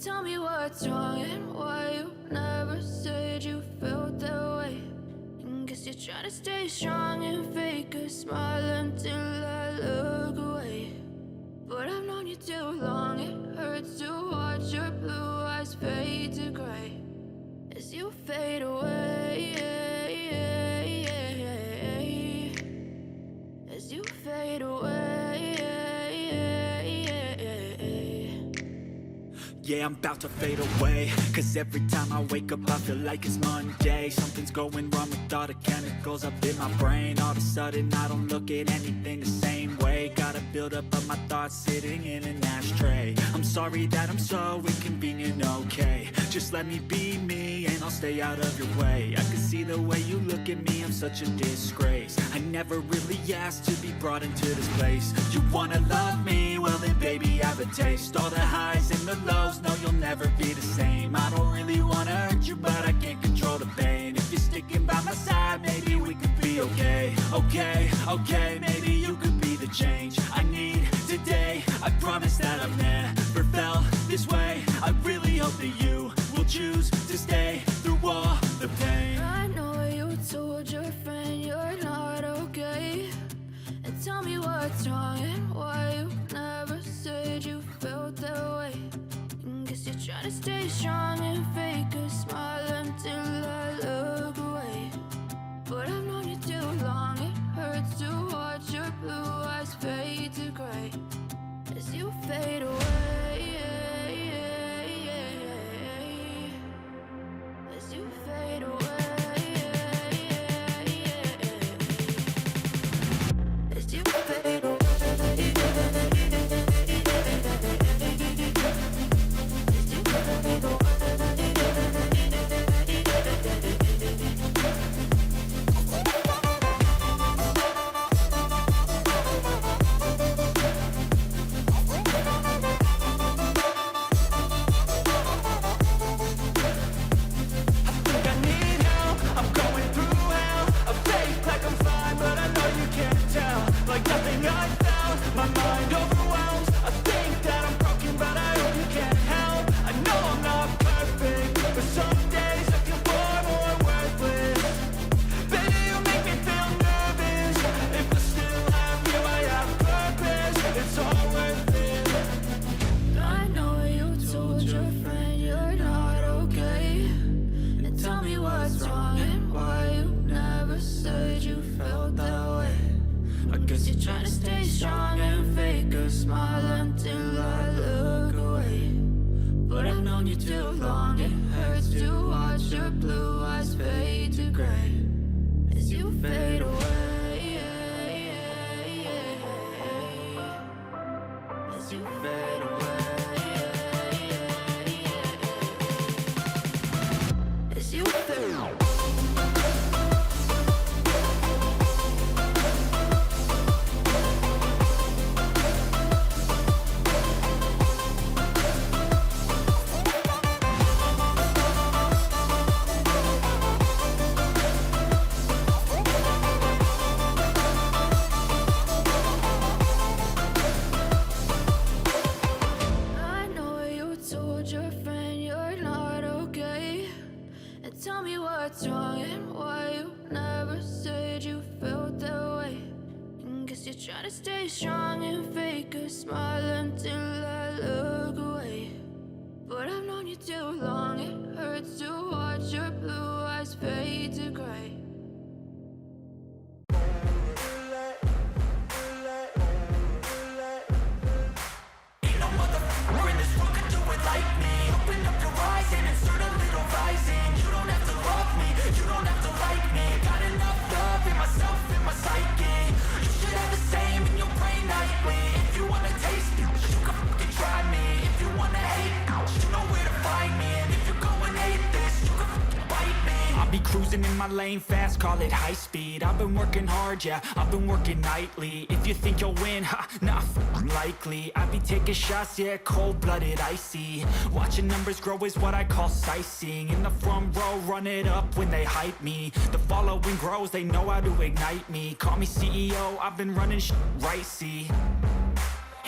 Tell me what's wrong and why you never said you felt that way. And guess you're trying to stay strong and fake a smile until I look away. But I've known you too long, it hurts to watch your blue eyes fade to gray as you fade away, as you fade away. Yeah, I'm about to fade away, cause every time I wake up I feel like it's Monday. Something's going wrong with all the chemicals up in my brain. All of a sudden I don't look at anything the same way. Gotta build up of my thoughts sitting in an ashtray. I'm sorry that I'm so inconvenient, okay. Just let me be me and I'll stay out of your way. I can see the way you look at me, I'm such a disgrace. I never really asked to be brought into this place. You wanna love me? Well then baby, have a taste. All the highs and the lows, no, you'll never be the same. I don't really wanna hurt you, but I can't control the pain. If you're sticking by my side, maybe we could be okay. Okay, maybe you could be the change I need today. I promise that I've never felt this way. I really hope that you will choose to stay through all the pain. I know you told your friend you're not okay. And tell me what's wrong and why you never said you felt that way. Guess you're trying to stay strong and fake a smile until I look away. But I've known you too long, it hurts to watch your blue eyes fade to gray as you fade away, as you fade away, as you fade away. Lane fast, call it high speed. I've been working hard, yeah, I've been working nightly. If you think you'll win, not likely. I be taking shots, yeah, cold-blooded, icy. Watching numbers grow is what I call sightseeing. In the front row, run it up when they hype me. The following grows, they know how to ignite me. Call me CEO, I've been running right, see.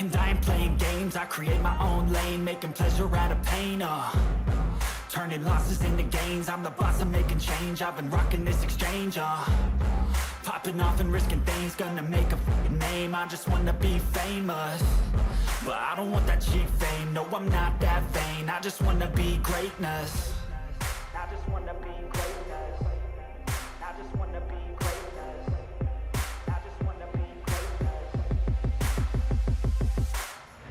And I ain't playing games, I create my own lane, making pleasure out of pain, turning losses into gains, I'm the boss, I'm making change, I've been rocking this exchange, popping off and risking things, gonna make a fucking name, I just wanna be famous. But I don't want that cheap fame, no I'm not that vain, I just wanna be greatness. I just wanna be greatness. I just wanna be greatness. I just wanna be greatness.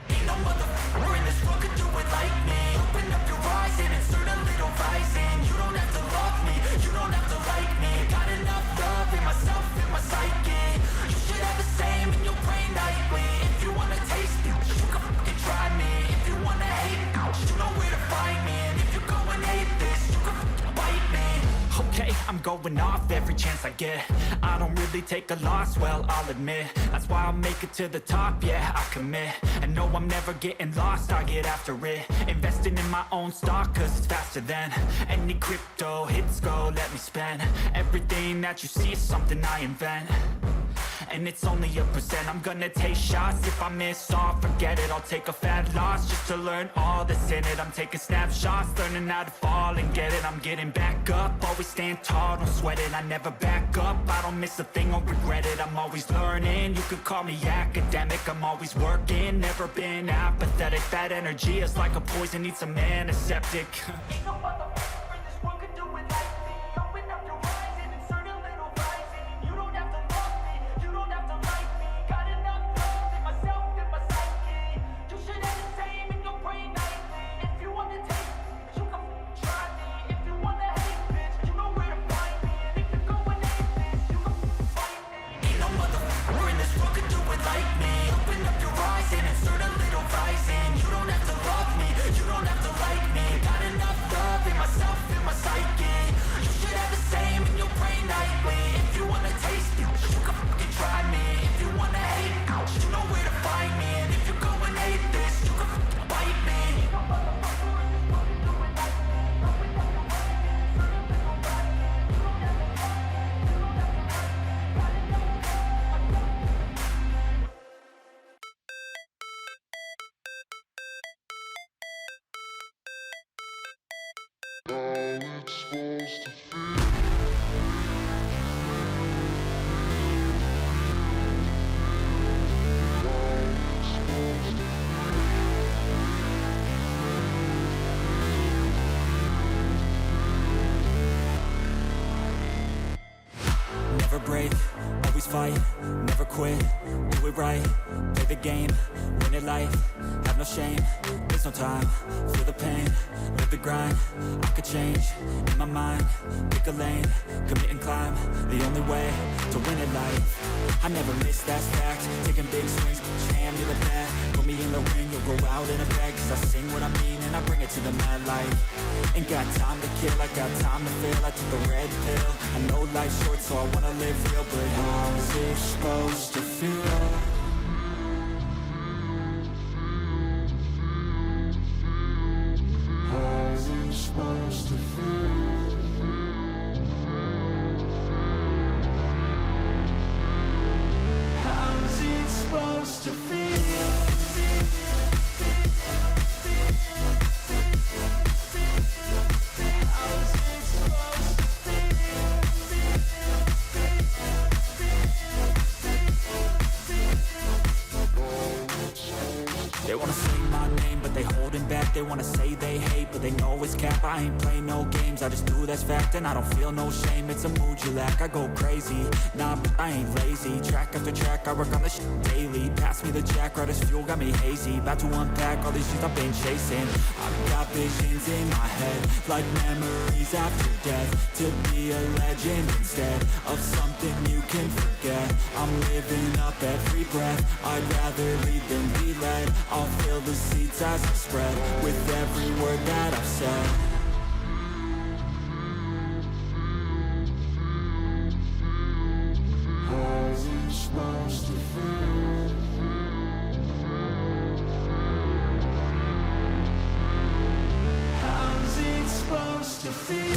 Ain't no motherfucker in this world could do it like me. Open up your eyes and insert a little rising. You don't have to love me, you don't have to like me. Got enough love in myself, in my psyche. You should have the same in your brain nightly. If you wanna taste it, you can fucking try me. If you wanna hate, you know where to find me. And if you go and hate this, you can fucking bite me. Okay, I'm going off every chance I get. I don't really take a loss, well, I'll admit. That's why I'll make it to the top, yeah, I commit. And no, I'm never getting lost, I get after it. Investing in my own stock, cause it's faster than any crypto hits go, let me spend. Everything that you see is something I invent. And it's only a percent, I'm gonna take shots. If I miss all, forget it, I'll take a fat loss just to learn all that's in it. I'm taking snapshots, learning how to fall and get it. I'm getting back up, always stand tall, don't sweat it. I never back up, I don't miss a thing, I'll regret it. I'm always learning, you could call me academic. I'm always working, never been apathetic. That energy is like a poison, needs some antiseptic. Ain't no motherfucker in this world could do it like me. Open up your eyes and insert a little rising. You don't have to love me, you don't have to like me. Got enough love in myself, in my psyche. You should have the same in your brain nightly. If you want to taste it, you can try me. If you want to hate, bitch, you know where to find me. And if you go and hate this, you can fight me. Ain't no motherfucker in this world could do it like me. Open up your eyes and insert a little rising. You don't have to love me, you don't have to like me. Got enough love in myself, in my psyche. You should have the same in your brain nightly. If you want to taste it, you can fucking try me. If you want to hate, you know where to find me. And if you go and hate this, you can fucking bite me. Never break, always fight, never quit, do it right, play the game, win it life, have no shame, there's no time, feel the pain, live the grind, I could change, in my mind, pick a lane, commit and climb, the only way to win at life. I never miss, that's fact, taking big swings, hand me the bat, put me in the ring, you'll go out in a bag, cause I sing what I mean and I bring it to the mad light. Ain't got time to kill, I got time to feel, I took the red pill, I know life's short so I wanna live real, but how's it supposed to feel? How's it supposed to feel? How's it supposed to feel? They wanna say my name, but they holding back. They wanna say they hate, but they know it's cap. I ain't play no games, I just do that's fact. And I don't feel no shame, it's a mood you lack. I go crazy, nah, but I ain't lazy. Track after track, I work on this shit daily. Pass me the jack, right as fuel, got me hazy. About to unpack all these shit I've been chasing. I've got visions in my head, like memories after death. To be a legend instead of something you can forget. I'm living up every breath, I'd rather lead than be led. I'll fill the seats as I spread with every word that I've said. How's it supposed to feel? How's it supposed to feel?